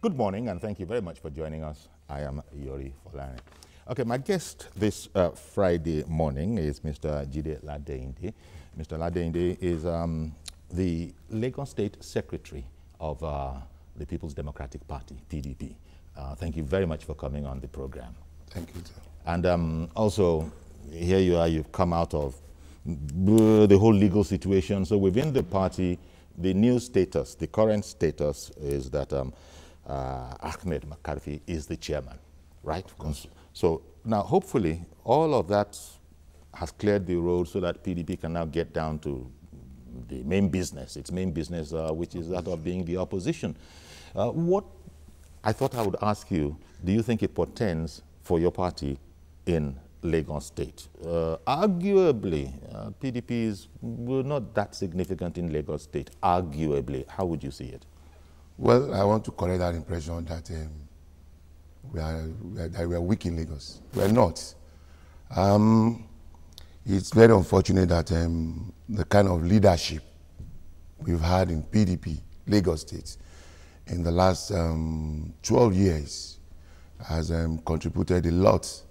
Good morning, and thank you very much for joining us. I am Yori Folani. Okay, my guest this Friday morning is Mr. Jide Ladeinde. Mr. Ladeinde is the Lagos State Secretary of the People's Democratic Party, PDP. Thank you very much for coming on the program. Thank you, sir. And also, here you are, you've come out of the whole legal situation. So within the party, the new status, the current status is that Ahmed McCarthy is the chairman, right? So now, hopefully, all of that has cleared the road so that PDP can now get down to the main business, its main business, which is that of being the opposition. What I thought I would ask you, do you think it portends for your party in Lagos State? Arguably, PDP is not that significant in Lagos State. Arguably, how would you see it? Well, I want to correct that impression that we are weak in Lagos. We're not. It's very unfortunate that the kind of leadership we've had in PDP, Lagos State, in the last 12 years has contributed a lot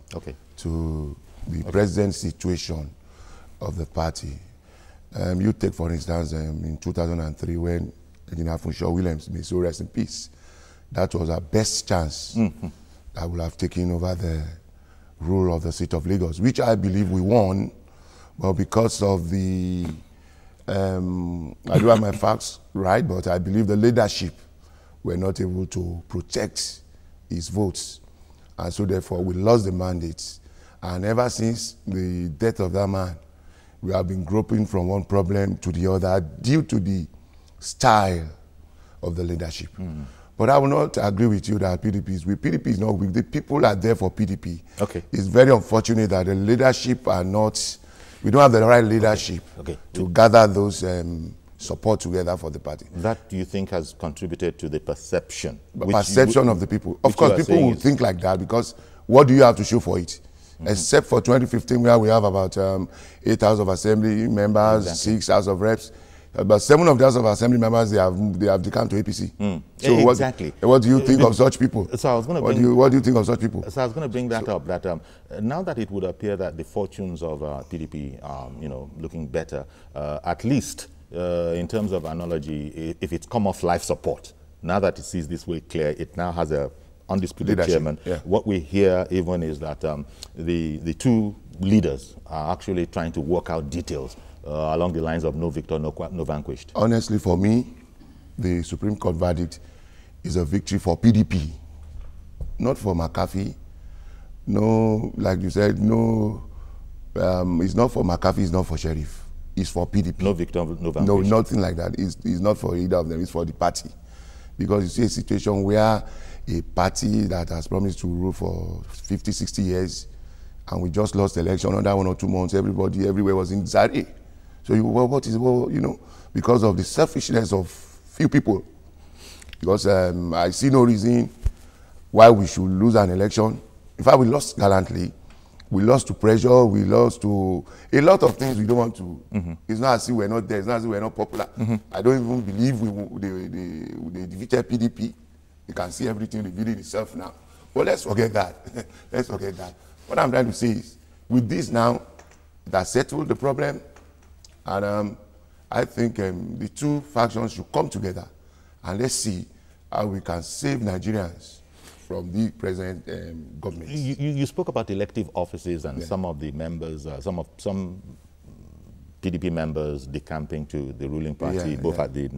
to the present situation of the party. You take, for instance, in 2003 when Engineer Funshaw Williams, may so rest in peace, that was our best chance that would have taken over the rule of the state of Lagos, which I believe we won, but because of the, I do have my facts right, but I believe the leadership were not able to protect his votes. And so therefore we lost the mandate. And ever since the death of that man, we have been groping from one problem to the other due to the style of the leadership. But I will not agree with you that PDP is weak. PDP is not weak. The people are there for PDP. It's very unfortunate that the leadership are not, we don't have the right leadership to gather those support together for the party. That, do you think, has contributed to the perception? Perception of the people. Of course, people will think like that because what do you have to show for it? Except for 2015, where we have about 8 House of Assembly members, 6 House of Reps. But 7 of the House of Assembly members, they have declined to APC. So what do you think of such people? So I was going to what do you think of such people? So I was going to bring that up. That now that it would appear that the fortunes of PDP are, looking better, at least in terms of analogy, if it's come off life support, now that it sees this way clear, it now has a undisputed chairman. What we hear even is that the two leaders are actually trying to work out details along the lines of no victor, no vanquished. Honestly, for me, the Supreme Court verdict is a victory for PDP, not for McCarthy. No, like you said, no, it's not for McCarthy, it's not for Sheriff. It's for PDP. No victor, no vanquished. No, nothing like that. It's not for either of them, it's for the party. Because you see a situation where a party that has promised to rule for 50, 60 years, and we just lost the election under 1 or 2 months, everybody everywhere was in Zari. So because of the selfishness of few people, because I see no reason why we should lose an election. In fact, we lost gallantly. We lost to pressure. We lost to a lot of things we don't want to. It's not as if we're not there. It's not as if we're not popular. I don't even believe they defeated PDP. You can see everything revealing itself now. But let's forget that. Let's forget that. What I'm trying to say is, with this now, that settled the problem. And I think the two factions should come together and let's see how we can save Nigerians from the present government. You spoke about elective offices and some of the members, some PDP members decamping to the ruling party, both at the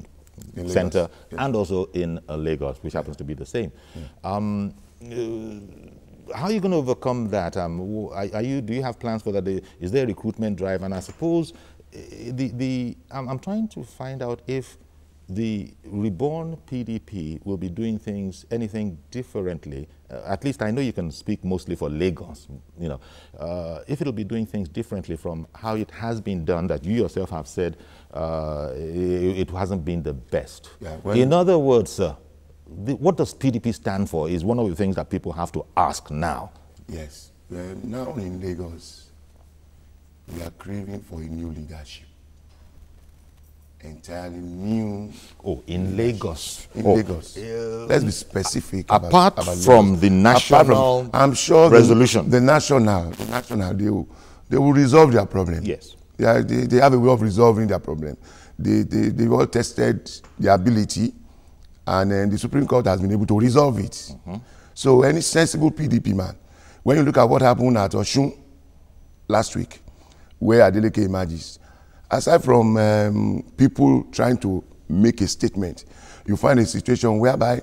center and also in Lagos, which happens to be the same. How are you going to overcome that? Do you have plans for that? Is there a recruitment drive? And I suppose I'm trying to find out if the reborn PDP will be doing anything differently. At least I know you can speak mostly for Lagos. If it'll be doing things differently from how it has been done, that you yourself have said it hasn't been the best. In other words, sir, what does PDP stand for is one of the things that people have to ask now. Yes. Now in Lagos, we are craving for a new leadership. entirely new. Oh, in Lagos. In Lagos. Let's be specific. Apart about from Lagos. the national I'm sure resolution. The national, they will resolve their problem. Yes. They have a way of resolving their problem. They've all tested their ability, and then the Supreme Court has been able to resolve it. Mm-hmm. So any sensible PDP man, when you look at what happened at Osun last week, where Adeleke emerges, aside from people trying to make a statement, you find a situation whereby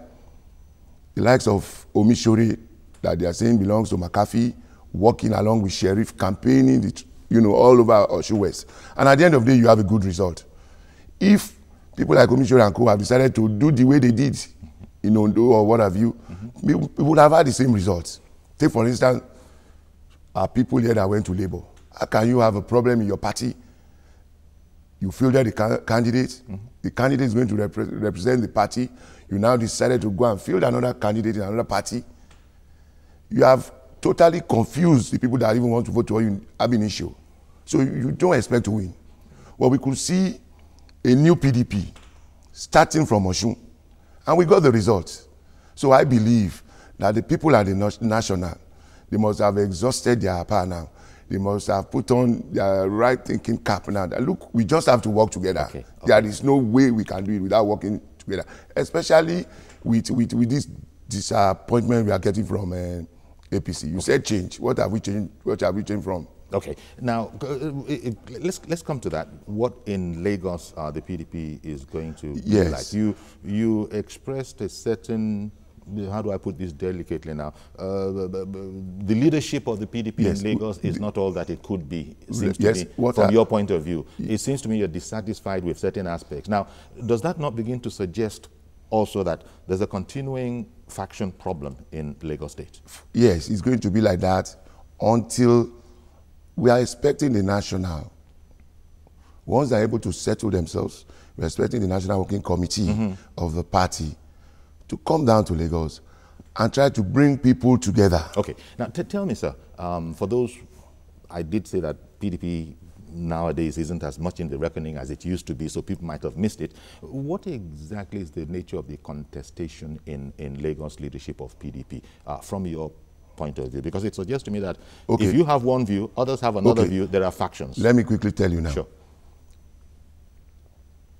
the likes of Omishore, that they are saying belongs to McAfee, working along with Sheriff, campaigning, all over Osun West. And at the end of the day, you have a good result. If people like Omishore and Co have decided to do the way they did in Ondo or what have you, we would have had the same results. Take, for instance, our people here that went to Labour. How can you have a problem in your party? You fielded the candidate. The candidate is going to represent the party. You now decided to go and field another candidate in another party. You have totally confused the people that even want to vote for you ab initio. So you don't expect to win. Well, we could see a new PDP starting from Osun, and we got the results. So I believe that the people at the national, they must have exhausted their power now. They must have put on their right thinking cap now. Look, we just have to work together. Okay. There is no way we can do it without working together, especially with this disappointment we are getting from APC. You said change. What have we changed? What have we changed from? Okay. Now, let's come to that. What in Lagos the PDP is going to be like? You expressed a certain, how do I put this delicately now? The leadership of the PDP in Lagos is not all that it could be, it seems to me, from your point of view. It seems to me you're dissatisfied with certain aspects. Now, does that not begin to suggest also that there's a continuing faction problem in Lagos State? Yes, it's going to be like that until we are expecting the national. Once they're able to settle themselves, we're expecting the National Working Committee of the party to come down to Lagos and try to bring people together. Okay. Now, tell me, sir, for those, I did say that PDP nowadays isn't as much in the reckoning as it used to be, so people might have missed it. What exactly is the nature of the contestation in Lagos leadership of PDP from your point of view? Because it suggests to me that if you have one view, others have another view, there are factions. Let me quickly tell you now. Sure.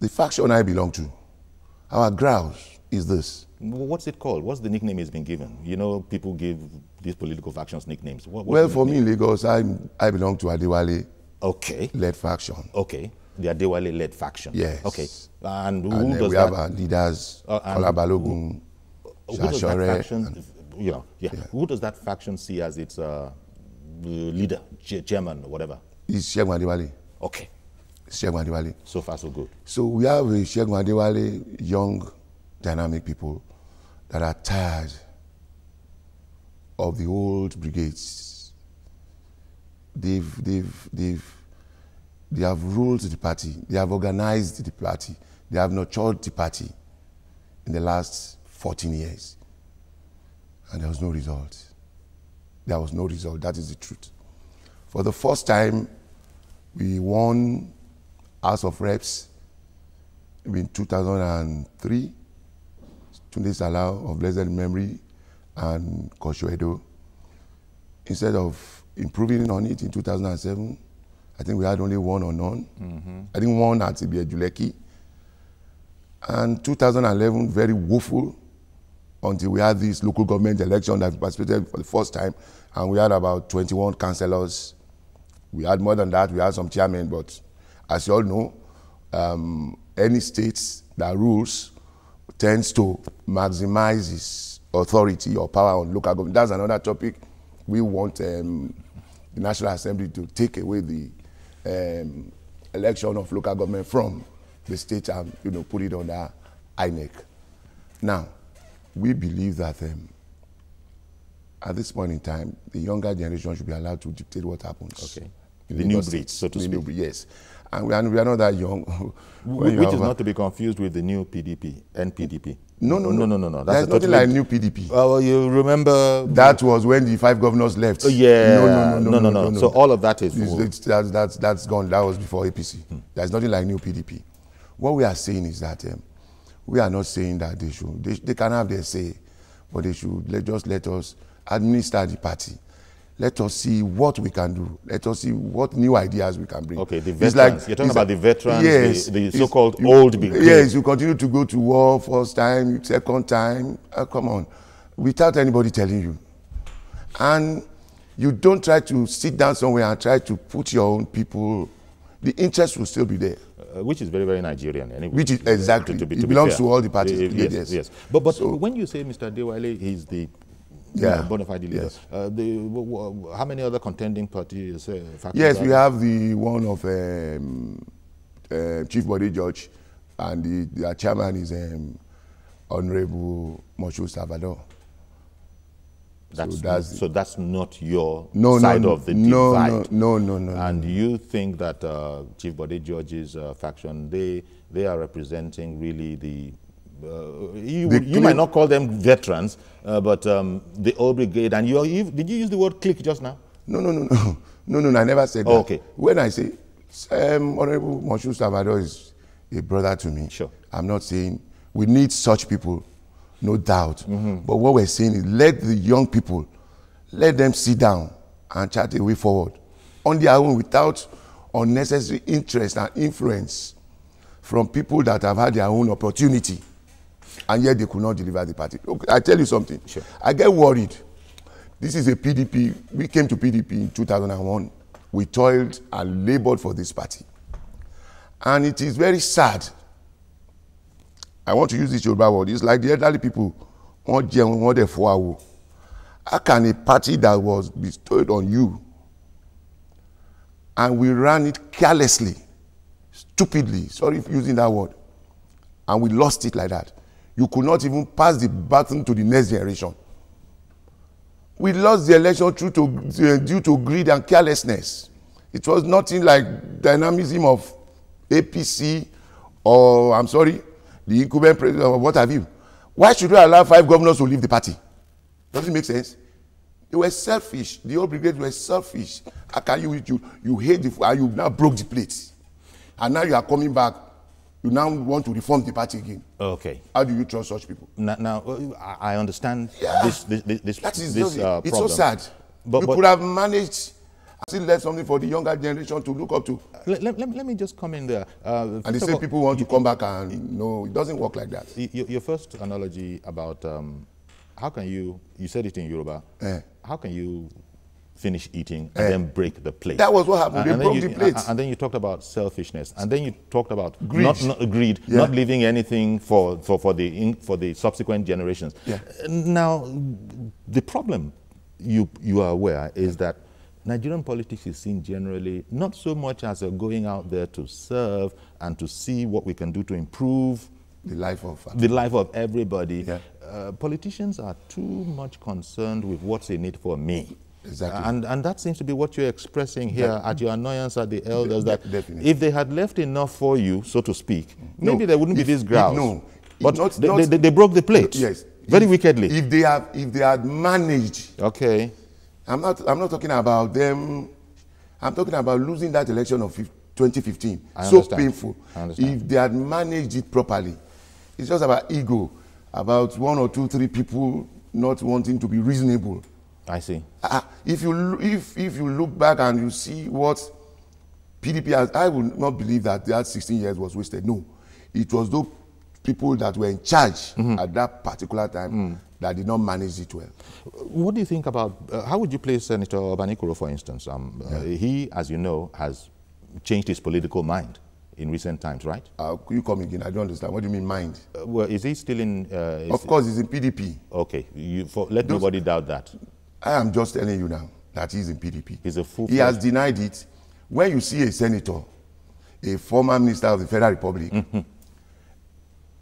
The faction I belong to, our grouse is this. What's it called? What's the nickname it's been given? You know, people give these political factions nicknames. Well, for me in Lagos, I belong to Adewale led faction. Okay. The Adewale-led faction. Yes. Okay. And who and does we that? have our leaders, Kola Balogun, Shashore. Who does that faction see as its leader, chairman, or whatever? It's Segun Adewale. Okay. Segun Adewale. So far, so good. So we have a Segun Adewale, young, dynamic people that are tired of the old brigades. They have ruled the party. They have organized the party. They have nurtured the party in the last 14 years. And there was no result. There was no result. That is the truth. For the first time, we won House of Reps in 2003. Tunde Salau of blessed memory and Koshoedo. Instead of improving on it in 2007, I think we had only one or none. I think one at Juleki. And 2011, very woeful, until we had this local government election that participated for the first time, and we had about 21 councillors. We had more than that, we had some chairmen, but as you all know, any state that rules tends to maximize its authority or power on local government. That's another topic. We want the National Assembly to take away the election of local government from the state and put it under INEC. Now, we believe that at this point in time, the younger generation should be allowed to dictate what happens. Okay. The new breed, so to speak. Yes. And we are not that young. Which is not to be confused with the new PDP, NPDP. No. That's There's nothing like new PDP. Well, you remember... That was when the 5 governors left. No. So all of that is... That's gone. That was before APC. There's nothing like new PDP. What we are saying is that we are not saying that they can have their say, but they should just let us administer the party. Let us see what we can do. Let us see what new ideas we can bring. Okay, the veterans. You're talking about the veterans, yes, the so-called old brigade. Yes, you continue to go to war first time, second time. Come on, without anybody telling you. And you don't try to sit down somewhere and try to put your own people. The interest will still be there. Which is very, very Nigerian anyway. Which is exactly. It belongs to all the parties. Yes, yes. But so, when you say Mr. Adewale, he's the bona fide leader. Yes. How many other contending parties? Yes, we have the one of Chief Body Judge, and the chairman is Honorable Moshood Salvador. So that's not your side of the divide. No. And you think that Chief Body Judge's faction, they are representing really the you might not call them veterans, but the old brigade. And did you use the word clique just now? No, I never said that. Okay. When I say Honorable Moshood Salvador is a brother to me, sure. I'm not saying we need such people, no doubt. But what we're saying is let the young people, let them sit down and chart a way forward on their own without unnecessary interest and influence from people that have had their own opportunity and yet they could not deliver the party. Okay, I tell you something. Sure. I get worried. This is a PDP. We came to PDP in 2001. We toiled and labored for this party. And it is very sad. I want to use this Yoruba word. It's like the elderly people. How can a party that was bestowed on you and we ran it carelessly, stupidly, sorry for using that word, and we lost it like that? You could not even pass the baton to the next generation. We lost the election due to greed and carelessness. It was nothing like dynamism of APC or, I'm sorry, the incumbent president or what have you. Why should we allow 5 governors to leave the party? Doesn't it make sense? They were selfish. The old brigade were selfish. How can you hate you now broke the plates. And now you are coming back. You now want to reform the party again. Okay. How do you trust such people? Now I understand this problem. It's so sad. But you could have managed, still left something for the younger generation to look up to. Let me just come in there. And they say people want to come back and no, it doesn't work like that. Your first analogy about how can you said it in Yoruba, how can you finish eating and then break the plate? That was what happened. They broke the plates. And then you talked about selfishness. And then you talked about greed. Not leaving anything for the subsequent generations. Yeah. Now, the problem you are aware is that Nigerian politics is seen generally not so much as a going out there to serve and to see what we can do to improve the life of everybody. Yeah. Politicians are too much concerned with what's in it for me. Exactly. And that seems to be what you're expressing here at your annoyance at the elders, that definitely. if they had left enough for you, so to speak, maybe there wouldn't be this grouse. But they broke the plate. Yes. Very wickedly. If they had managed. Okay. I'm not talking about them. I'm talking about losing that election of 2015. So painful. If they had managed it properly, it's just about ego, about 1 or 2, 3 people not wanting to be reasonable. I see. If you look back and you see what PDP has, I would not believe that 16 years was wasted. No, it was those people that were in charge at that particular time that did not manage it well. What do you think about, how would you place Senator Obanikoro, for instance? He, as you know, has changed his political mind in recent times, right? Could you come again? I don't understand. What do you mean mind? Well, is he still in... of course, he's in PDP. Okay. Let nobody doubt that. I am just telling you now that he's in PDP. He's a full-fledged... He has denied it. When you see a senator, a former minister of the Federal Republic,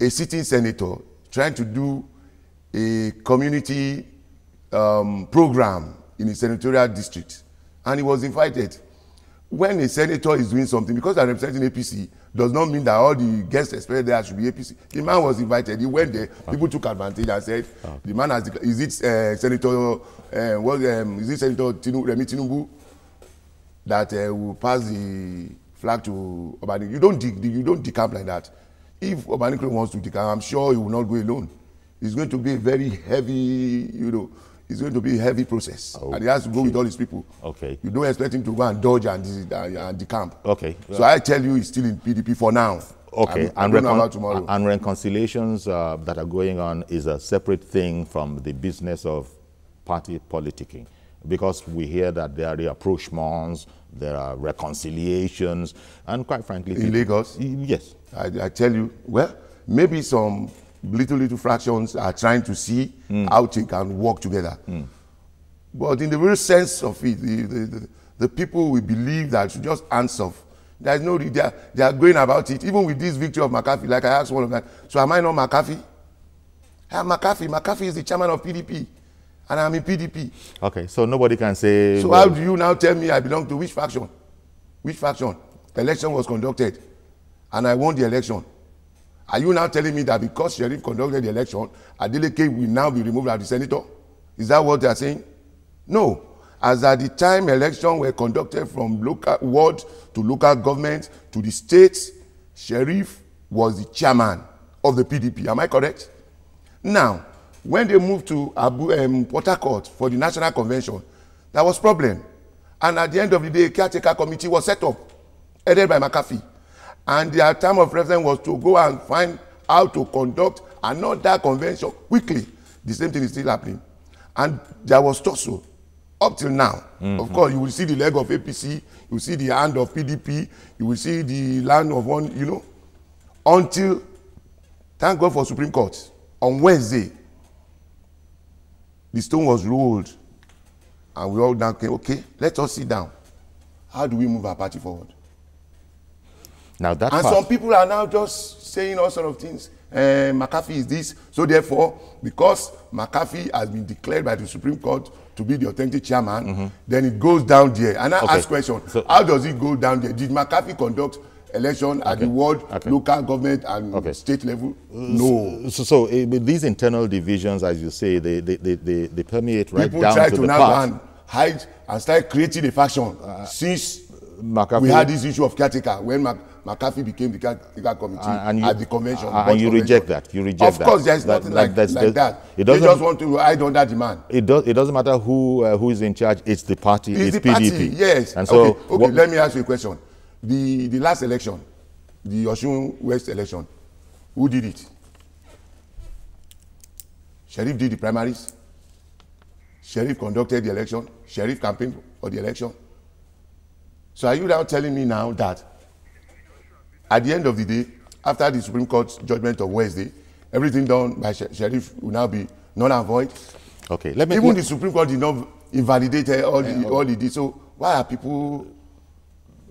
a sitting senator trying to do a community program in a senatorial district, and he was invited. When a senator is doing something, because I'm representing APC, does not mean that all the guests expected there should be APC. The man was invited. He went there. People took advantage and said, "The man has. Is it Senator? Is it Senator Remi Tinubu that will pass the flag to Obanikre. You don't decamp like that. If Obanikre wants to decamp, I'm sure he will not go alone. It's going to be a very heavy, it's going to be a heavy process. And he has to go with all his people. Okay. You don't expect him to go and dodge and decamp. Okay. So I tell you, he's still in PDP for now. Okay. I don't know about tomorrow. And reconciliations that are going on is a separate thing from the business of party politicking. Because we hear that there are rapprochements, there are reconciliations, and quite frankly... In Lagos? Yes. I tell you, well, maybe some little fractions are trying to see how they can work together. But in the real sense of it, the people will believe that should just answer. There's no, they are going about it. Even with this victory of McCarthy, like I asked one of them, so am I not McCarthy? I'm McCarthy. McCarthy is the chairman of PDP. And I'm in PDP. Okay, so nobody can say... So how do you now tell me I belong to which faction? Which faction? The election was conducted, and I won the election. Are you now telling me that because Sheriff conducted the election, Adeleke will now be removed as the senator? Is that what they are saying? No. As at the time elections were conducted from local ward to local government to the states, Sheriff was the chairman of the PDP. Am I correct? Now, when they moved to Port Harcourt for the National Convention, there was problem. And at the end of the day, a caretaker committee was set up, headed by McCarthy. And their time of reference was to go and find how to conduct another convention quickly. The same thing is still happening. And there was tussle up till now. Of course, you will see the leg of APC, you will see the hand of PDP, you will see the land of one, until, thank God for Supreme Court, on Wednesday, the stone was rolled, and we all down came, okay, let us sit down. How do we move our party forward? Now that some people are now just saying all sort of things. McCarthy is this, so therefore, because McCarthy has been declared by the Supreme Court to be the authentic chairman, then it goes down there. And I ask question, so, how does it go down there? Did McCarthy conduct election at the ward, local government, and state level? No. So with these internal divisions, as you say, they permeate right people down try to to the now part. and hide and start creating a faction since McCarthy, we had this issue of caretaker when McCarthy became the caretaker committee at the convention. And you reject that. You reject that. Of course, there's nothing like that. They just want to hide under demand. It doesn't matter who is in charge. It's the party. It's the PDP. Party, yes. And so, okay. Let me ask you a question. The last election, the Osun West election, who did it? Sheriff did the primaries. Sheriff conducted the election. Sheriff campaigned for the election. So are you now telling me now that at the end of the day, after the Supreme Court judgment of Wednesday, everything done by Sheriff will now be null and void? Okay. Even the Supreme Court did not invalidate all he did. So why are people...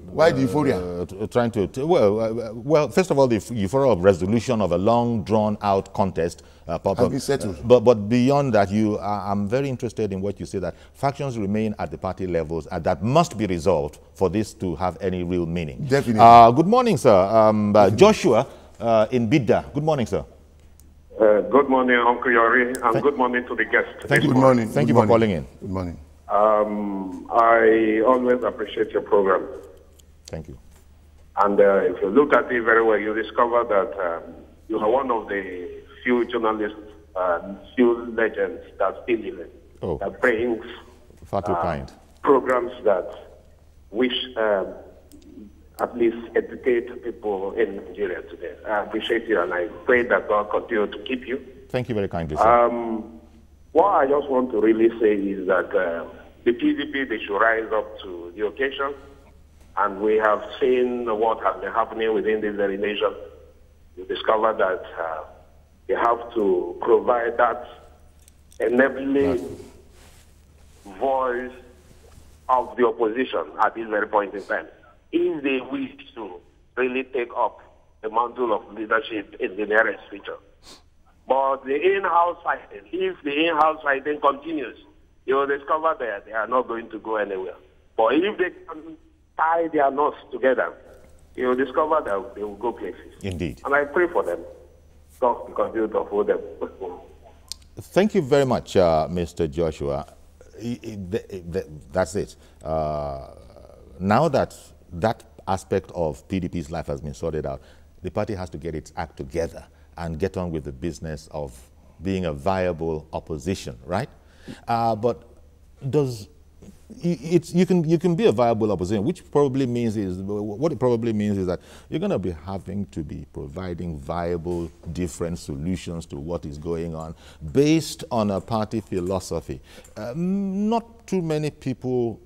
Why the euphoria? Trying to well, first of all, the euphoria of resolution of a long, drawn-out contest has been settled. But beyond that, I'm very interested in what you say, that factions remain at the party levels, and that must be resolved for this to have any real meaning. Definitely. Good morning, sir. Joshua in Bidda. Good morning, sir. Good morning, Uncle Yori, and good morning to the guest. Thank you. Good morning. Thank you for calling in. Good morning. I always appreciate your program. Thank you. And if you look at it very well, you discover that you are one of the few journalists, few legends that still living, that brings far too kind programs that wish at least educate people in Nigeria today. I appreciate you, and I pray that God continue to keep you. Thank you very kindly, sir. What I just want to really say is that the PDP, they should rise up to the occasion. And we have seen what has been happening within this very nation. You discover that you have to provide that enabling voice of the opposition at this very point in time, if they wish to really take up the mantle of leadership in the nearest future. But the in-house fighting, if the in-house fighting continues, you will discover that they are not going to go anywhere. But if they can tie their knots together, you will discover that they will go places. Indeed. And I pray for them. God will continue to hold them. Thank you very much, Mr. Joshua. That's it. Now that aspect of PDP's life has been sorted out, the party has to get its act together and get on with the business of being a viable opposition, right? But you can be a viable opposition, which probably means what it probably means is that you're going to be having to be providing viable, different solutions to what is going on based on a party philosophy. Not too many people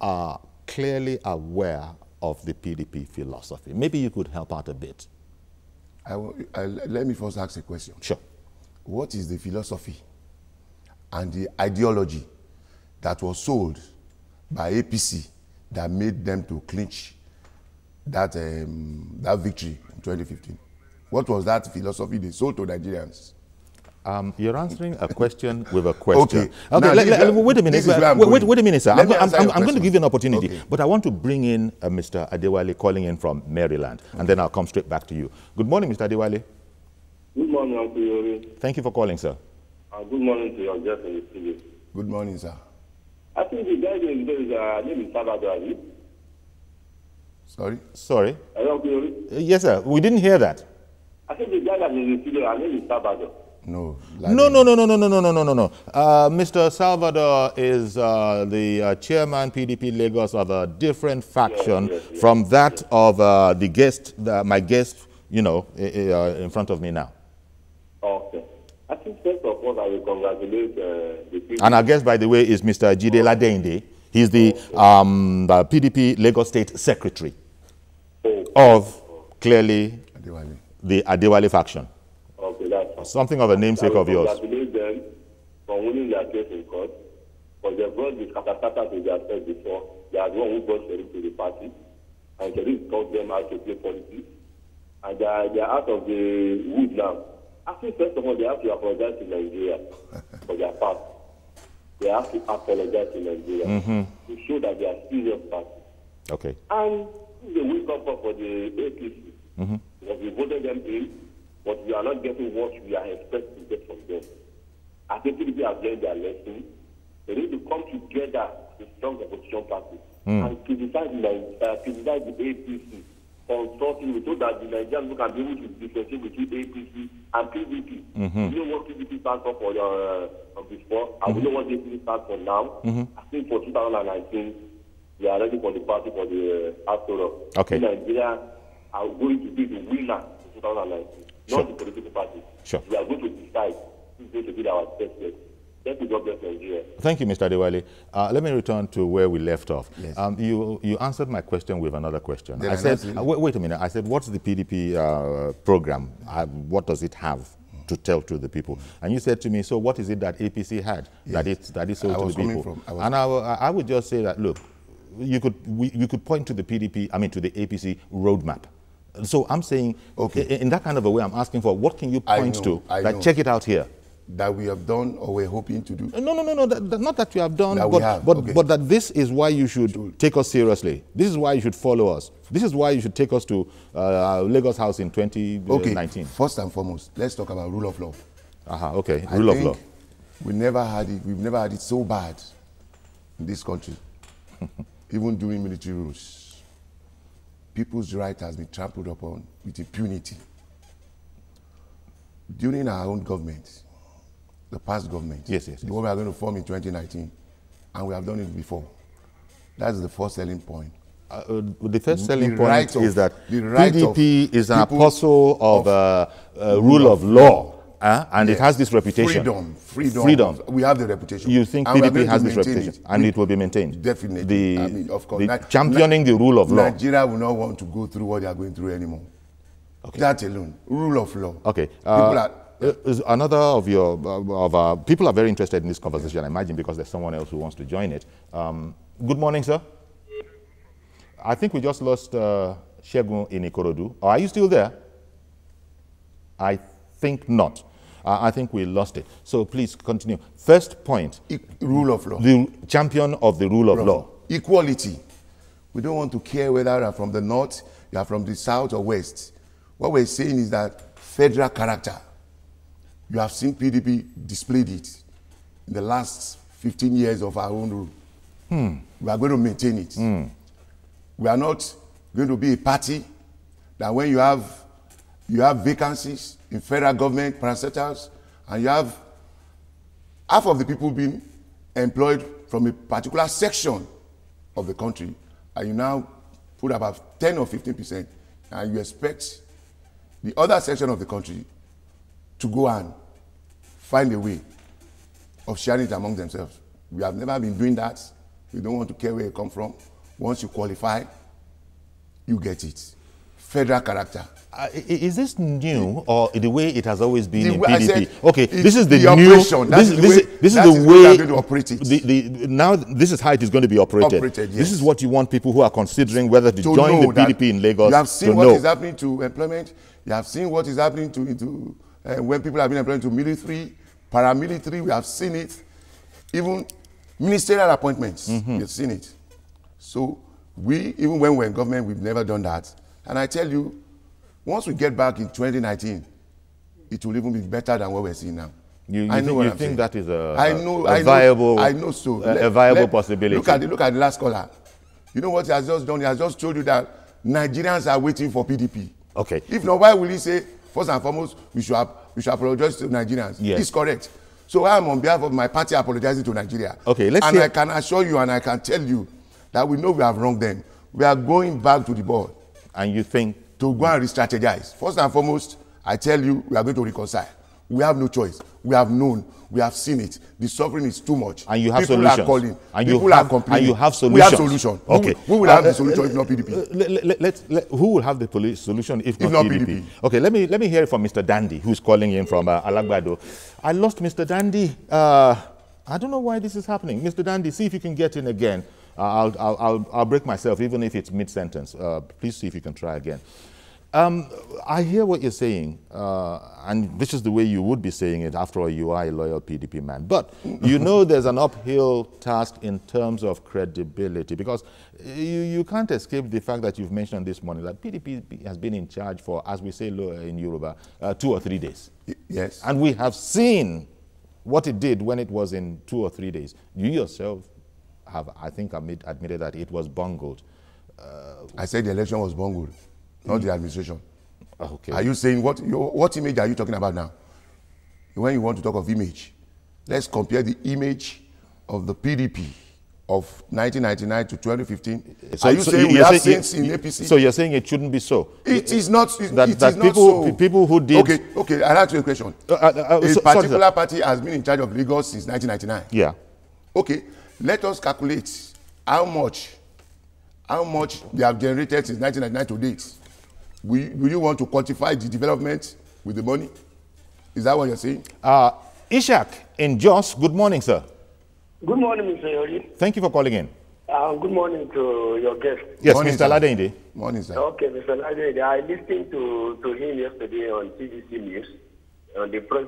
are clearly aware of the PDP philosophy. Maybe you could help out a bit. Let me first ask a question. Sure. What is the philosophy and the ideology that was sold by APC that made them to clinch that victory in 2015? What was that philosophy they sold to Nigerians? You're answering a question with a question. Okay. Now, wait a minute. Wait a minute, sir. I'm going to give you an opportunity, okay, but I want to bring in Mr. Adewale calling in from Maryland, and then I'll come straight back to you. Good morning, Mr. Adewale. Good morning, Uncle Yori. Thank you for calling, sir. Good morning to your guest in the studio. Good morning, sir. I think the guy in there is name is Salvador. Sorry? Hello, Uncle Yori. Yes, sir. We didn't hear that. I think the guy that is in the studio, her name is Salvador. No. No. Mr. Salvador is the chairman PDP Lagos of a different faction from that of the guest, my guest, in front of me now. Okay. I think first of all, I will congratulate the people. And our guest, by the way, is Mr. Jide Ladende. He's the PDP Lagos State Secretary of, clearly, the Adewale faction. Okay, that's fine. Something of a namesake of yours. I congratulate them for winning their case in court, because they brought the katakata to their side before. They are the one who brought Sheriff to the party, and Sheriff taught them how to play politics. And they are out of the wood now. I think first of all, they have to apologize to Nigeria for their past. They have to apologize to Nigeria to show that they are serious party. Okay. And the wake up for the APC, because we voted them in, but we are not getting what we are expected to get from them. I think PDP have learned their lesson. They need to come together as a strong opposition party and criticize the APC. Consulting so that the Nigerians can be able to differentiate between APC and PDP. You know what PDP stands for before, and we know what APC stands for now. I think for 2019, we are ready for the party for the after. Okay. Nigeria are going to be the winner in 2019, not the political party. Sure. We are going to decide who is going to be our president. Thank you, God bless Nigeria. Thank you, Mr. Adewale. Let me return to where we left off. Yes. You answered my question with another question. I said, wait a minute. I said, what's the PDP program? What does it have to tell to the people? And you said to me, so what is it that APC had that it sold to the people? And I would just say that, look, you could point to the PDP, to the APC roadmap. So I'm saying, in that kind of a way, I'm asking for what can you point to that check it out here? That we have done or we're hoping to do? No, not that you have done, that but that this is why you should take us seriously. This is why you should follow us. This is why you should take us to Lagos House in 2019. First and foremost, let's talk about rule of law. Rule of law. We've never had it so bad in this country, even during military rules. People's right has been trampled upon with impunity. During our own government, the past government, yes. The one we are going to form in 2019, and we have done it before. That's the first selling point. The first selling point is that PDP is an apostle of rule of law, and it has this reputation. Freedom. We have the reputation. You think PDP has this reputation, and it will be maintained? Definitely. Of course. Championing the rule of law. Nigeria will not want to go through what they are going through anymore. Okay. That alone, rule of law. Okay. Another of our people are very interested in this conversation, I imagine, because there's someone else who wants to join it. Good morning, sir. I think we just lost Shegun in Ikorodu. Are you still there? I think not. I think we lost it. So please continue. First point. Rule of law. The champion of the rule of law. Equality. We don't want to care whether you are from the north, you are from the south or west. What we're saying is that federal character. You have seen PDP displayed it in the last 15 years of our own rule. We are going to maintain it. We are not going to be a party that when you have vacancies in federal government, parastatals, and you have half of the people being employed from a particular section of the country, and you now put about 10 or 15%, and you expect the other section of the country to go and find a way of sharing it among themselves. We have never been doing that. We don't want to care where you come from. Once you qualify, you get it. Federal character. Is this new or the way it has always been in PDP? Said, okay, this is the new operation. This is the way going to operate it. Now this is how it is going to be operated. Yes. This is what you want people who are considering whether to join the PDP in Lagos. You have seen what is happening to employment. You have seen what is happening to when people have been employed to military, paramilitary. We have seen it. Even ministerial appointments. We have seen it. So we, even when we're in government, we've never done that. And I tell you, once we get back in 2019, it will even be better than what we're seeing now. You think that is a viable possibility? Look at the last caller. You know what he has just done? He has just told you that Nigerians are waiting for PDP. Okay. If not, why will he say, first and foremost, we should apologize to Nigerians? Yes. It's correct. So I am on behalf of my party apologizing to Nigeria. Okay, I can assure you and I can tell you that we know we have wronged them. We are going back to the board. And you think? To go and re-strategize. First and foremost, I tell you, we are going to reconcile. We have no choice. We have known. We have seen it. The suffering is too much. And you have people solutions. Are calling. And people are complaining. And you have solutions. We have solutions. Okay. Who will have the solution if not PDP? Who will have the solution if not PDP? Okay, let me hear it from Mr. Dandy, who's calling in from Alagbado. I lost Mr. Dandy. I don't know why this is happening. Mr. Dandy, see if you can get in again. I'll break myself, even if it's mid-sentence. Please see if you can try again. I hear what you're saying, and this is the way you would be saying it. After all, you are a loyal PDP man. But you know there's an uphill task in terms of credibility, because you can't escape the fact that you've mentioned this morning that PDP has been in charge for, as we say in Yoruba, 2 or 3 days. Yes. And we have seen what it did when it was in 2 or 3 days. You yourself have, I think, admitted that it was bungled. I said the election was bungled, not the administration. Okay. Are you saying what image are you talking about now? When you want to talk of image, let's compare the image of the PDP of 1999 to 2015. Are you saying we have saints in APC? So you're saying it shouldn't be so? It is not. People who did. Okay. I'll ask you a question. A particular party has been in charge of Lagos since 1999. Yeah. Okay. Let us calculate how much they have generated since 1999 to date. Will you want to quantify the development with the money? Is that what you're saying? Ishak in Jos, good morning, sir. Good morning, Mr. Yori. Thank you for calling in. Good morning to your guest. Yes, morning, Mr. Ladende. Morning, sir. Okay, Mr. Ladende. I listened to him yesterday on TVC News, on the press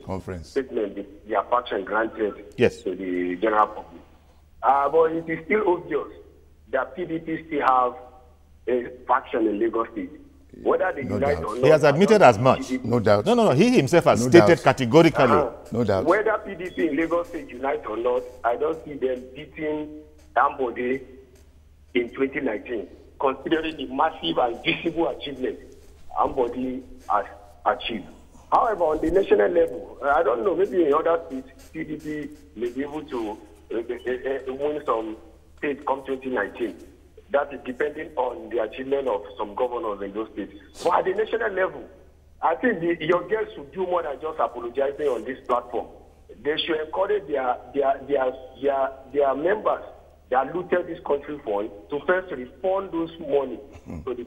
conference statement the faction granted to the general public. But it is still obvious that PDP still have a faction in Lagos State. Whether they unite or not. He has admitted as much. No doubt. No. He himself has stated categorically. No doubt. Whether PDP in Lagos State unite or not, I don't see them beating Ambode in 2019, considering the massive and visible achievement Ambode has achieved. However, on the national level, I don't know, maybe in other states, PDP may be able to win some states come 2019. That is depending on the achievement of some governors in those states. But at the national level, I think your guests should do more than just apologizing on this platform. They should encourage their members that looted this country fund to first refund those money to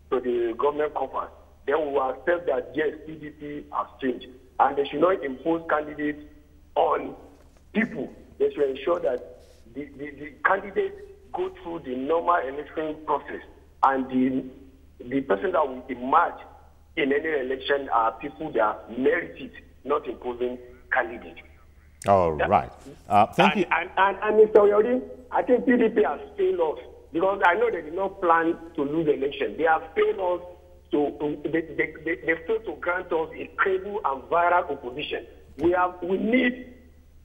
the government coffers. Then we will accept that yes, PDP has changed, and they should not impose candidates on people. They should ensure that the candidates go through the normal election process, and the person that will emerge in any election are people that merit it, not imposing candidates. All right. Thank you. And Mr. Oyodi, I think PDP has failed us because I know they did not plan to lose the election. They have failed us they failed to grant us a credible and viral opposition. We need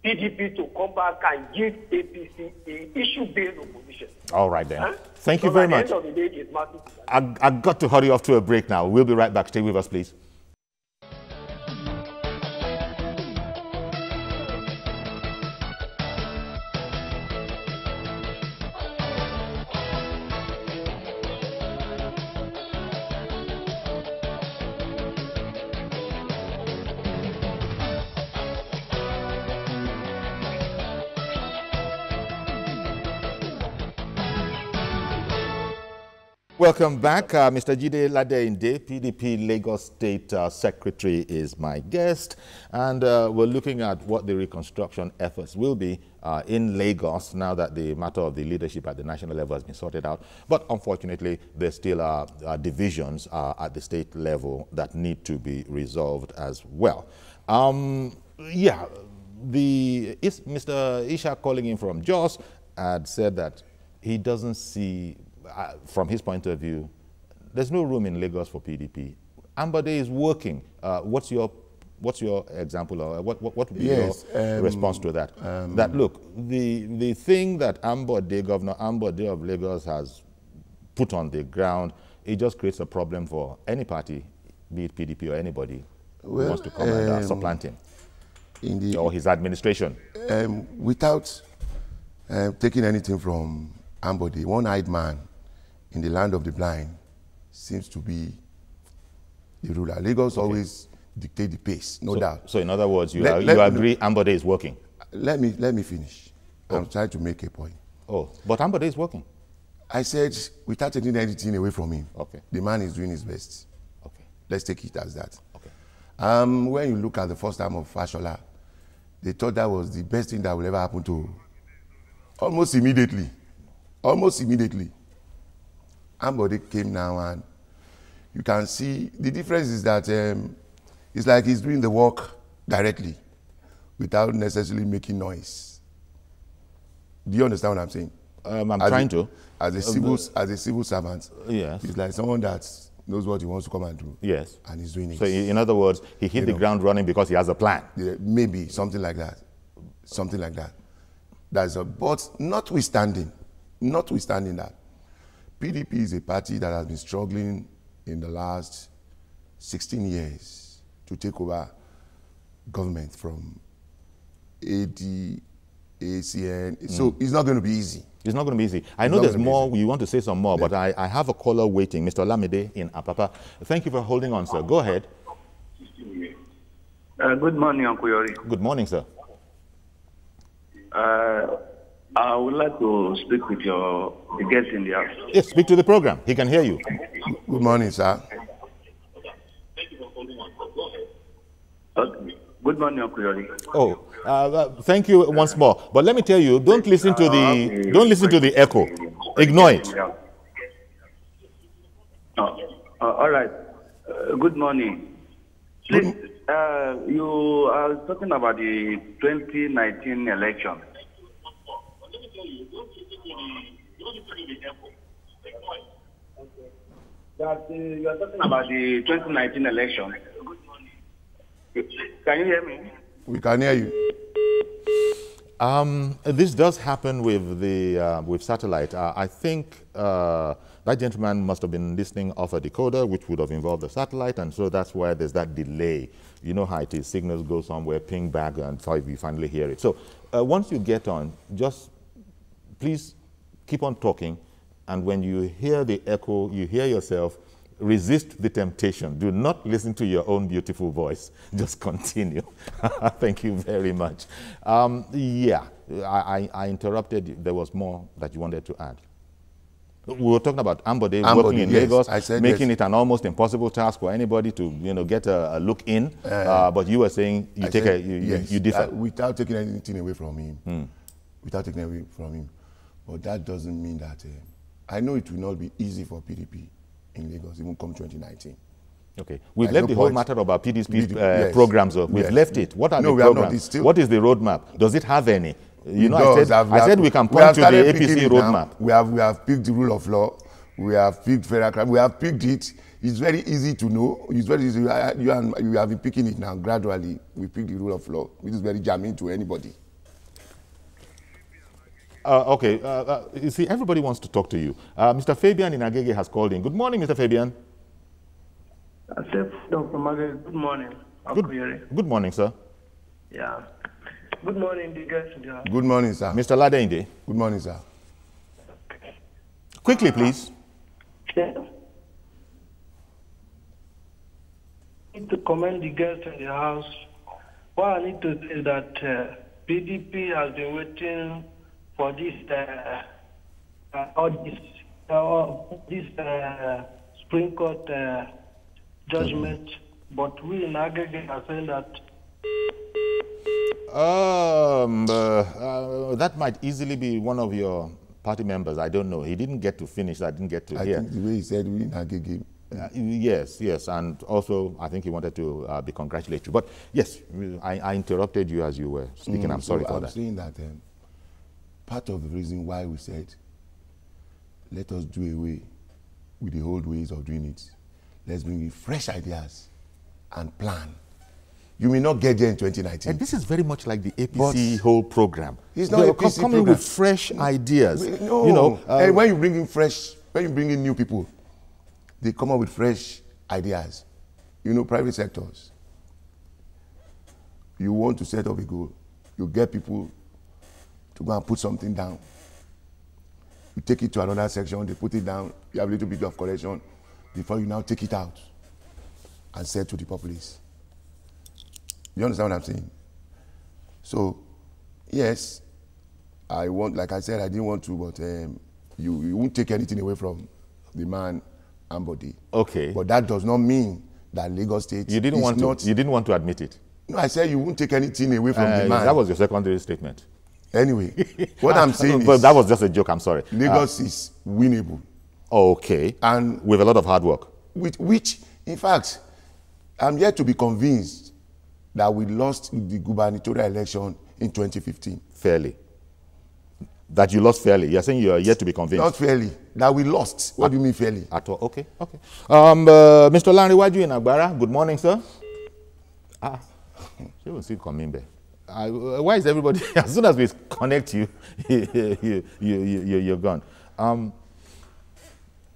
PDP to come back and give APC a issue-based opposition. All right then. Huh? Thank you very much. At the end of the day, it's massive. I got to hurry off to a break now. We'll be right back. Stay with us, please. Welcome back. Mr. Jide Ladeinde, PDP Lagos State Secretary, is my guest. And we're looking at what the reconstruction efforts will be in Lagos now that the matter of the leadership at the national level has been sorted out. But unfortunately, there still are divisions at the state level that need to be resolved as well. Yeah, Mr. Isha calling in from Jos had said that he doesn't see, from his point of view, there's no room in Lagos for PDP. Ambode is working. What's your example, or what would be your response to that? That look, the thing that Governor Ambode of Lagos has put on the ground, it just creates a problem for any party, be it PDP or anybody who wants to come and supplant him or his administration. Without taking anything from Ambode, one-eyed man in the land of the blind seems to be the ruler. Lagos always dictate the pace, no doubt. So in other words, you agree Ambode is working? Let me finish. I'm trying to make a point. Oh, but Ambode is working. I said, without taking anything away from him, the man is doing his best. Okay. Let's take it as that. Okay. When you look at the first time of Fashola, they thought that was the best thing that will ever happen to almost immediately. Ambode came now, and you can see the difference is that it's like he's doing the work directly without necessarily making noise. Do you understand what I'm saying? I'm trying to. As a civil servant, yes, he's like someone that knows what he wants to come and do. Yes. And he's doing it. So in other words, he hit the ground running because he has a plan. Yeah, maybe something like that. Something like that. But notwithstanding that, PDP is a party that has been struggling in the last 16 years to take over government from AD, ACN. So it's not going to be easy. It's not going to be easy. I know there's more. You want to say some more, but I have a caller waiting. Mr. Olamide in Apapa. Thank you for holding on, sir. Go ahead. Good morning, Uncle Yori. Good morning, sir. I would like to speak with the guest in the house. Yes, speak to the program. He can hear you. Good morning, sir. Good morning, Uncle Yori. Oh, thank you once more. But let me tell you, don't listen to the echo. Ignore it. All right. Good morning. Please, you are talking about the 2019 election. That you are talking about the 2019 election. Can you hear me? We can hear you. This does happen with the with satellite. I think that gentleman must have been listening off a decoder, which would have involved the satellite, and so that's why there's that delay. You know how it is. Signals go somewhere, ping back, and you finally hear it. So once you get on, just please keep on talking, and when you hear the echo, you hear yourself, resist the temptation. Do not listen to your own beautiful voice. Just continue. Thank you very much. Yeah, I interrupted. There was more that you wanted to add. We were talking about Ambode working in Lagos, making it an almost impossible task for anybody to, get a look in. But you were saying you differ. Without taking anything away from him. Without taking away from him. But that doesn't mean that I know it will not be easy for PDP in Lagos, even come 2019. Okay. We've left the whole matter about PDP's programs. We've left it. What are the programs? What is the roadmap? Does it have any? I said we can point to the APC roadmap. We have picked the rule of law. We have picked federal crime. We have picked it. It's very easy to know. It's very easy. You have been picking it now gradually. We pick the rule of law, which is very jamming to anybody. Okay, you see, everybody wants to talk to you. Mr. Fabian in Agege has called in. Good morning, Mr. Fabian. Dr. Margaret, good morning. Good morning, sir. Yeah. Good morning, the guests. Good morning, sir. Mr. Ladende. Good morning, sir. Quickly, please. Yeah. I need to commend the guests in the house. What I need to say is that PDP has been waiting for this Supreme Court judgment, but we in aggregate are saying that that might easily be one of your party members. I don't know. He didn't get to finish. I didn't get to hear. I think the way he said we in Agege. Yes, and also I think he wanted to be congratulatory. But yes, I interrupted you as you were speaking. I'm sorry for that. I'm saying that part of the reason why we said let us do away with the old ways of doing it. Let's bring in fresh ideas and plan. You may not get there in 2019. And this is very much like the APC whole program. It's not APC coming with fresh ideas. No. You know, and when you bring in new people, they come up with fresh ideas. You know, private sectors. You want to set up a goal. You get people to go and put something down. You take it to another section, they put it down, you have a little bit of correction before you now take it out and sell to the populace. You understand what I'm saying? So, yes, I want, like I said, I didn't want to, but you won't take anything away from the man and body. Okay. But that does not mean that Lagos State you didn't want to admit it. No, I said you won't take anything away from the man. That was your secondary statement. Anyway, what I'm saying but is... that was just a joke, I'm sorry. Lagos is winnable. Okay. And with a lot of hard work. Which, in fact, I'm yet to be convinced that we lost the gubernatorial election in 2015. Fairly. That you lost fairly. You're saying you are yet to be convinced. Not fairly. That we lost. What do you mean fairly? At all. Okay. Mr. Lanre Waju in Agbara, good morning, sir. You will see coming there. Why is everybody, as soon as we connect you, you're gone.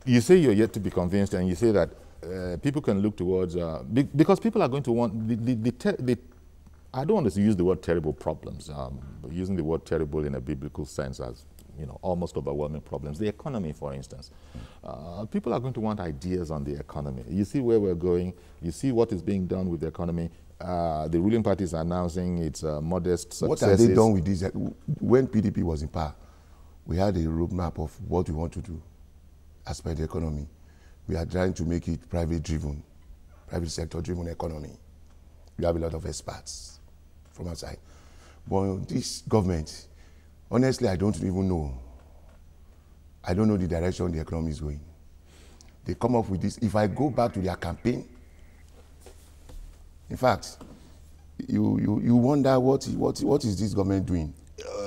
You say you're yet to be convinced, and you say that people can look towards, because people are going to want, I don't want to use the word terrible problems, using the word terrible in a biblical sense as, almost overwhelming problems. The economy, for instance. People are going to want ideas on the economy. You see where we're going, you see what is being done with the economy. The ruling party is announcing its modest successes. What have they done with this? When PDP was in power, we had a roadmap of what we want to do as per the economy. We are trying to make it private sector driven economy. We have a lot of experts from outside. But this government, honestly, I don't even know. I don't know the direction the economy is going. They come up with this. If I go back to their campaign, in fact, you wonder what is this government doing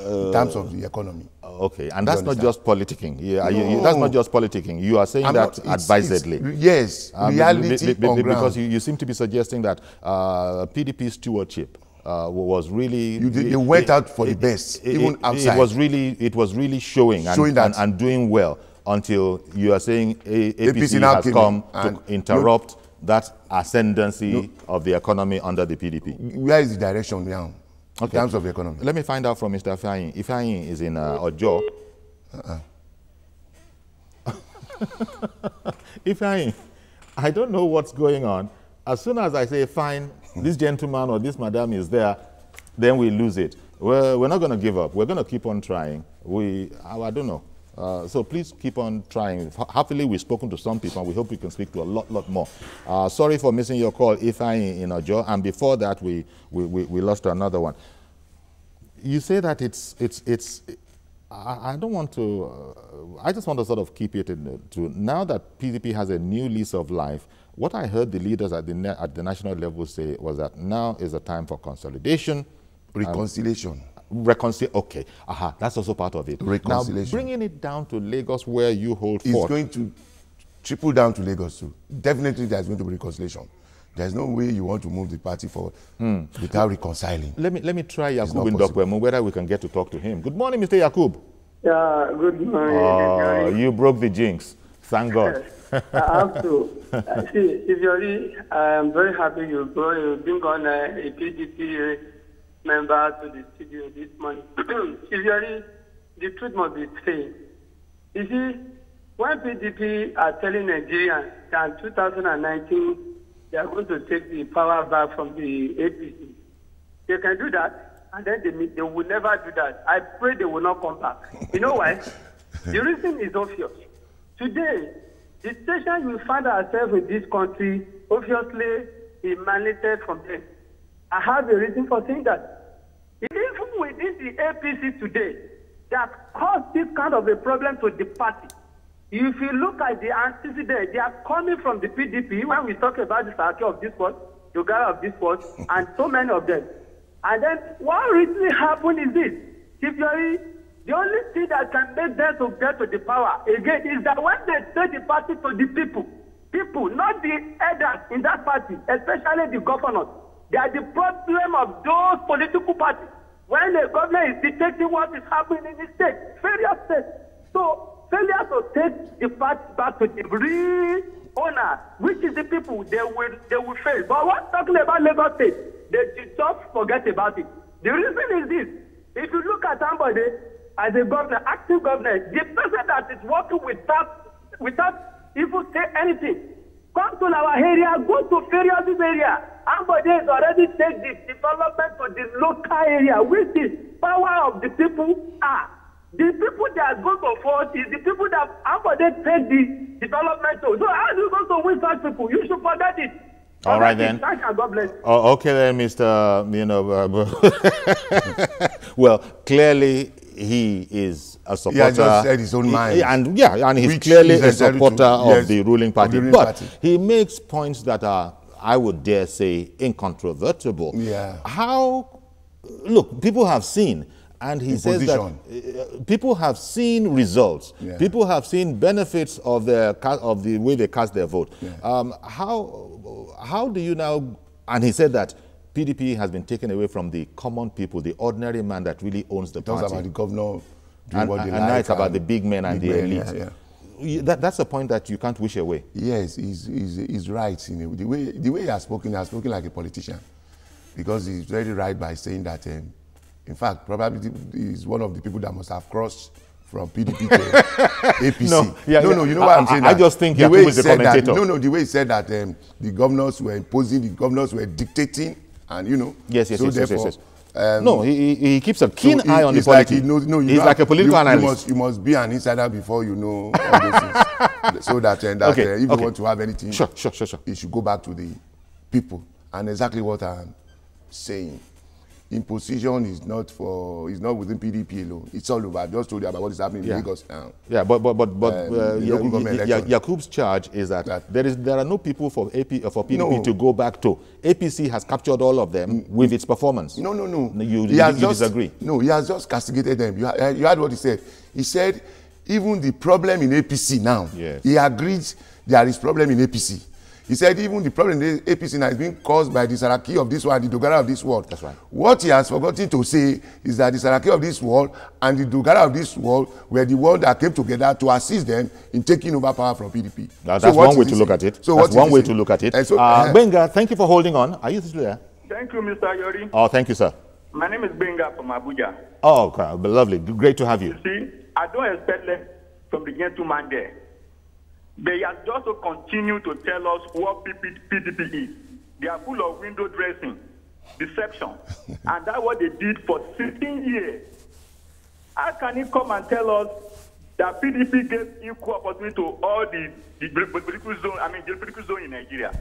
in terms of the economy. Okay, and that's not just politicking. Yeah, no. That's not just politicking. You are saying that advisedly. Yes, reality on ground. Because you seem to be suggesting that PDP stewardship was really... They went out for the best, even outside. It was really showing and doing well until you are saying APC has come to interrupt that ascendancy of the economy under the PDP. Where is the direction now? In terms of the economy. Let me find out from Mr. Ifeanyi. Ifeanyi is in Ojo. Ifeanyi, I don't know what's going on. As soon as I say, fine, this gentleman or this madam is there, then we lose it. We're not going to give up. We're going to keep on trying. I don't know. So please keep on trying. Happily, we've spoken to some people, and we hope we can speak to a lot more. Sorry for missing your call, Ifeanyi in Ojo, and before that, we lost another one. You say that I don't want to, I just want to sort of keep it to, now that PDP has a new lease of life, what I heard the leaders at the national level say was that now is a time for consolidation. Reconciliation. Okay, that's also part of it. Reconciliation. Now, bringing it down to Lagos where you hold it's forth. It's going to trickle down to Lagos too. Definitely there's going to be reconciliation. There's no way you want to move the party forward without reconciling. Let me try Yakub in Dokwemo, whether we can get to talk to him. Good morning, Mr. Yakub. Yeah, good morning. You broke the jinx. Thank God. I have to. See, Sivori, I am very happy you bring on a PDP member to the studio this morning. Sivori, the truth must be said. You see, when PDP are telling Nigerians that in 2019 they are going to take the power back from the APC, they can do that, and then they will never do that. I pray they will not come back. You know why? The reason is obvious. Today, the station you find ourselves in this country obviously emanated from them. I have a reason for saying that. Even within the APC today, that caused this kind of a problem to the party. If you look at the antecedents, they are coming from the PDP when we talk about the hierarchy of this world, the guy of this world, and so many of them. And then what really happened is this. The only thing that can make them to get to the power, again, is that when they take the party to the people, not the elders in that party, especially the governors, they are the problem of those political parties. When the government is dictating what is happening in the state, various states. So, failure to take the party back to the real owner, which is the people, they will fail. But what's talking about Lagos State, they just forget about it. The reason is this. If you look at somebody as a governor, active governor, the person that is working without even say anything, come to our area, go to various area. Somebody has already taken the development to the local area, which is power of the people are. The people that go to vote is the people that somebody take the development to. So how do you go to win such people? You should forget it. All right then. Thank you, God bless. Oh, okay then, Mr. Well, clearly he is a supporter. He has just said his own mind. And he's clearly a supporter of the ruling party. But he makes points that are, I would dare say, incontrovertible. Yeah. Look, people have seen, and he says that people have seen results. Yeah. People have seen benefits of the way they cast their vote. Yeah. How do you now? And he said that PDP has been taken away from the common people, the ordinary man that really owns the party. Talks about the governor, and now it's about the big men and the elite. Yeah. That's a point that you can't wish away. Yes, he's right. The way he has spoken like a politician, because he's very right by saying that. In fact, probably he's one of the people that must have crossed from PDP to APC. No, you know what I'm saying? I just think Yakubu is the commentator. The way he said that the governors were imposing, the governors were dictating, and Yes. No, he keeps a keen eye on the politics. He's like a political analyst. You must be an insider before you know all those things. So that if you want to have anything, sure. You should go back to the people. And exactly what I'm saying. Imposition is not within PDP alone. It's all over. I just told you about what is happening in Lagos now. Yeah, but Yakub's charge is that there are no people for PDP to go back to. APC has captured all of them with its performance. No. You disagree? No, he has just castigated them. You heard what he said. He said even the problem in APC now. Yes. He agreed there is problem in APC. He said even the problem in the APC now is being caused by the Saraki of this world and the Dogara of this world. That's right. What he has forgotten to say is that the Saraki of this world and the Dogara of this world were the ones that came together to assist them in taking over power from PDP. That's one way to look at it. That's one way to look at it. Benga, thank you for holding on. Are you still there? Thank you, Mr. Yori. Oh, thank you, sir. My name is Benga from Abuja. Oh, okay. Lovely. Great to have you. You see, I don't expect less from the gentleman there. They have just to continue to tell us what PDP is. They are full of window dressing, deception, and that's what they did for 16 years. How can he come and tell us that PDP gave equal opportunity to all the political zone in Nigeria?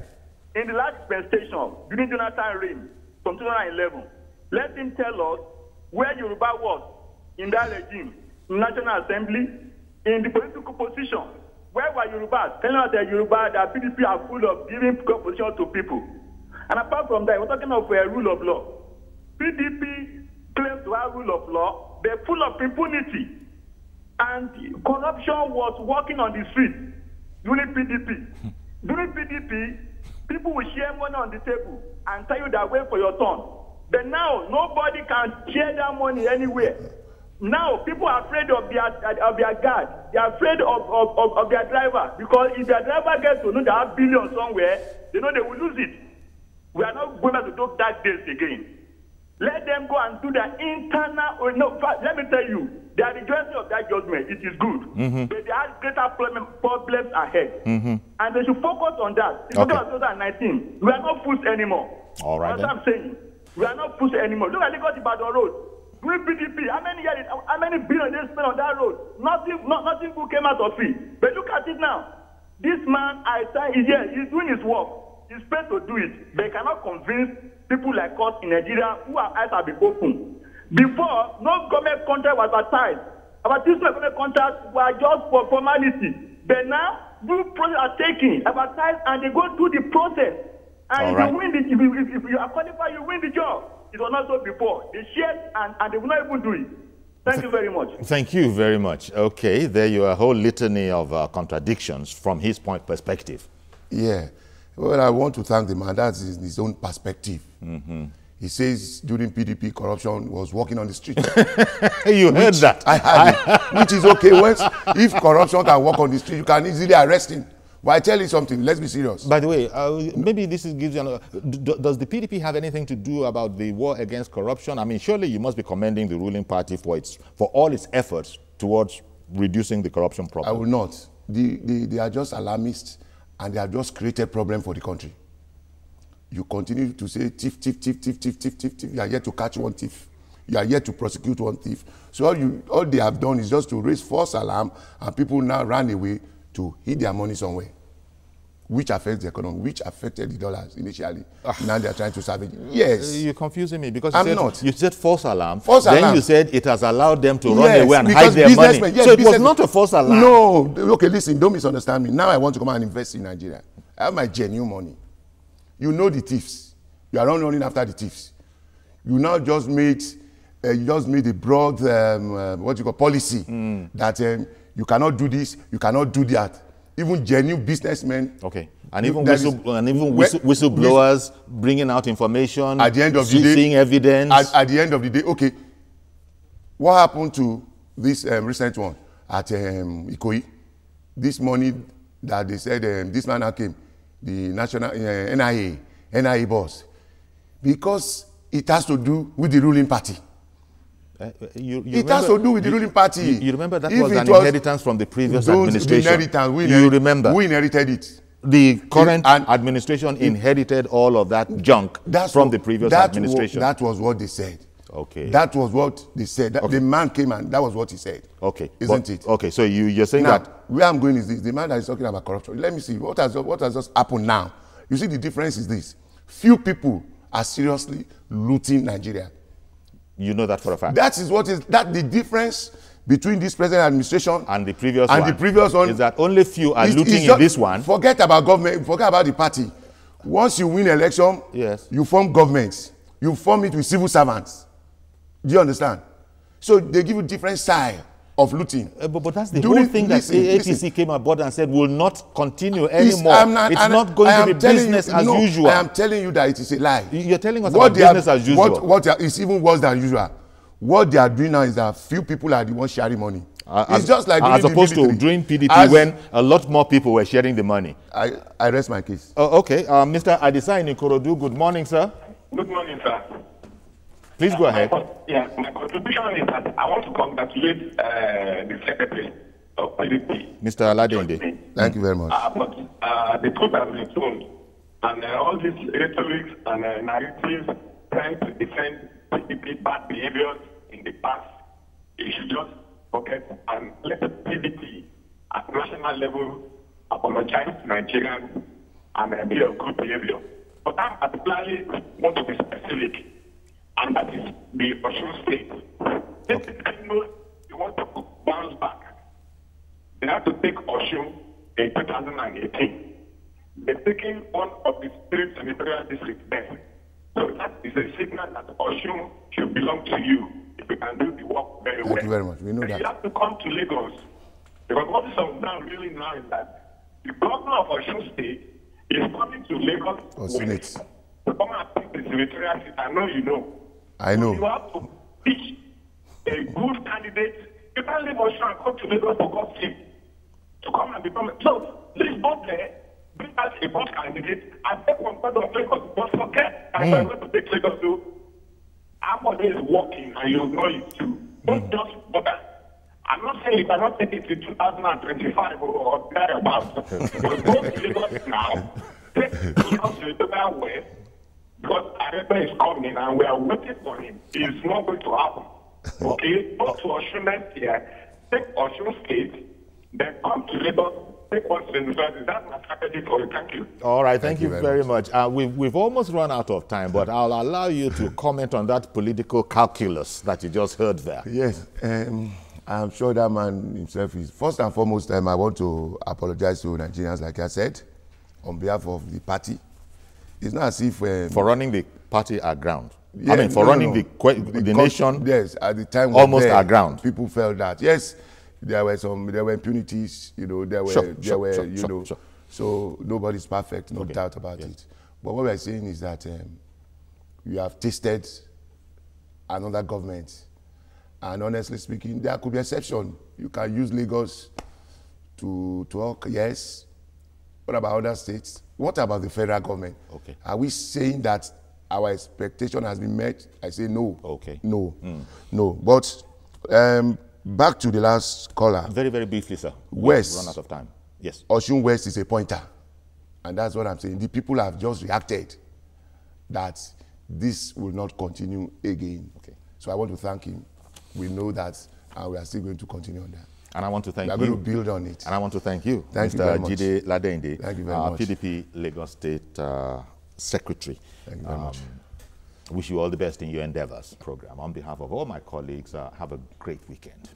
In the last dispensation, during Jonathan reign from 2011, let him tell us where Yoruba was in that regime, in National Assembly, in the political position. Where were Yorubas? Telling us that Yoruba, that PDP are full of giving position to people. And apart from that, we're talking of a rule of law. PDP claims to have rule of law. They're full of impunity. And corruption was walking on the street during PDP. During PDP, people will share money on the table and tell you that wait for your turn. But now, nobody can share that money anywhere. Now people are afraid of their guard. They are afraid of their driver, because if their driver gets to know they have billions somewhere, they know they will lose it. We are not going to do that days again. Let them go and do their internal. No, let me tell you, they are rejoicing of that judgment. It is good, but they have greater problems ahead, and they should focus on that. It's 2019. We are not fools anymore. All right. That's what I'm saying. We are not fools anymore. Look at Lagos Ibadan Road. Doing PDP, how many billion they spent on that road? Nothing good came out of it. But look at it now. This man, he's doing his work. He's paid to do it. They cannot convince people like us in Nigeria who our eyes have been open. Before, no government contract was advertised. Advertisement government contracts were just for formality. But now, due process are taken, advertised, and they go through the process. And if you are qualified, you win the job. It was not so before. They shared and they will not even do it. Thank you very much. Thank you very much. Okay, there you are, a whole litany of contradictions from his perspective. Yeah. Well, I want to thank the man. That's his own perspective. He says during PDP, corruption was walking on the street. You heard that? I heard it. Which is okay. If corruption can walk on the street, you can easily arrest him. But I tell you something, let's be serious. By the way, maybe this gives you another. Does the PDP have anything to do about the war against corruption? I mean, surely you must be commending the ruling party for all its efforts towards reducing the corruption problem. I will not. They are just alarmists, and they have just created problem for the country. You continue to say thief, thief, thief, thief, thief, thief, thief, thief. You are yet to catch one thief. You are yet to prosecute one thief. So all they have done is just to raise false alarm, and people now run away to hid their money somewhere, which affects the economy, which affected the dollars initially. Now they are trying to salvage it. Yes. You're confusing me because you said false alarm. False alarm. Then you said it has allowed them to run away and hide their money. Yes, so it was not a false alarm. No. Okay, listen, don't misunderstand me. Now I want to come and invest in Nigeria. I have my genuine money. You know the thieves. You are not running after the thieves. You now just made a broad policy that you cannot do this, you cannot do that. Even genuine businessmen. Okay. And even whistleblowers bringing out information. At the end of the day. Seeing evidence. At the end of the day, okay. What happened to this recent one at Ikoyi? This money that they said this man came, the national NIA boss. Because it has to do with the ruling party. It has to do with the ruling party. You remember that was an inheritance from the previous administration. You remember? We inherited it. The current administration inherited all of that junk from the previous administration. That was what they said. Okay. That was what they said. The man came and that was what he said. Okay. Isn't it? Okay, so you're saying now, that... where I'm going is this. The man that is talking about corruption. Let me see. What has just happened now? You see, the difference is this. Few people are seriously looting Nigeria. You know that for a fact. That's the difference between this present administration and the previous one. Is that only few are looting in this one. Forget about government, forget about the party. Once you win election, you form governments. You form it with civil servants. Do you understand? So they give you different style of looting. But that's the whole thing that APC came aboard and said will not continue anymore. It's not going to be business as usual. I am telling you that it is a lie. You're telling us about business as usual. It's even worse than usual. What they are doing now is that few people are the ones sharing money. It's just like as opposed to during PDP when a lot more people were sharing the money. I rest my case. Okay. Mr. Adisa in Ikorodu, good morning, sir. Good morning, sir. Please go ahead. My contribution is that I want to congratulate the Secretary of PDP. Mr. Aladende. Thank you very much. But the truth has been told, and all these rhetorics and narratives trying to defend PDP bad behaviors in the past, you should just forget and let the PDP at national level apologize to Nigerians and be of good behavior. But I particularly want to be specific, and that is the Osun State. If you want to bounce back, they have to take Osun in 2018. They're taking one of the 3 senatorial districts there. So that is a signal that Osun should belong to you if you can do the work very well. Thank you very much. We know that. You have to come to Lagos. Because what is now really now is that the governor of Osun State is coming to Lagos to come and take the senatorial seat. I know you know. I know. So you have to pitch a good candidate. You can't leave Osun and come to Lagos for God's sake to come and become. So please go there, bring out a good candidate, and take one part of Lagos. But forget that I'm going to take Lagos to. Everybody is working, and you know it too. Don't just bother. I'm not saying you cannot take it to 2025 or thereabouts. But go to Lagos now. Take Lagos to the West. Because Arepa is coming and we are waiting for him. It's not going to happen. Okay? Go to Osun next year, take Osun State, then come to Lagos, take one to the university. That's my strategy for you. Thank you. All right, thank you very much. We've almost run out of time, but I'll allow you to comment on that political calculus that you just heard there. Yes, I'm sure that man himself is. First and foremost, I want to apologize to Nigerians, like I said, on behalf of the party. It's not as if for running the party aground. Yeah, I mean, for running the nation. Yes, at the time almost aground. People felt that yes, there were impunities. You know, there were so nobody's perfect, no doubt about it. But what we're saying is that you have tasted another government, and honestly speaking, there could be exception. You can use Lagos to talk. Yes. What about other states? What about the federal government? Okay. Are we saying that our expectation has been met? I say no. Okay. No. No. But back to the last caller. Very, very briefly, sir. West. Run out of time. Yes. Osun West is a pointer. And that's what I'm saying. The people have just reacted that this will not continue again. Okay. So I want to thank him. We know that, and we are still going to continue on that. And I want to thank you. We're going to build on it. And I want to thank you, Mr. Jide Ladende, thank you very much. PDP Lagos State Secretary. Thank you very much. Wish you all the best in your endeavors program. On behalf of all my colleagues, have a great weekend.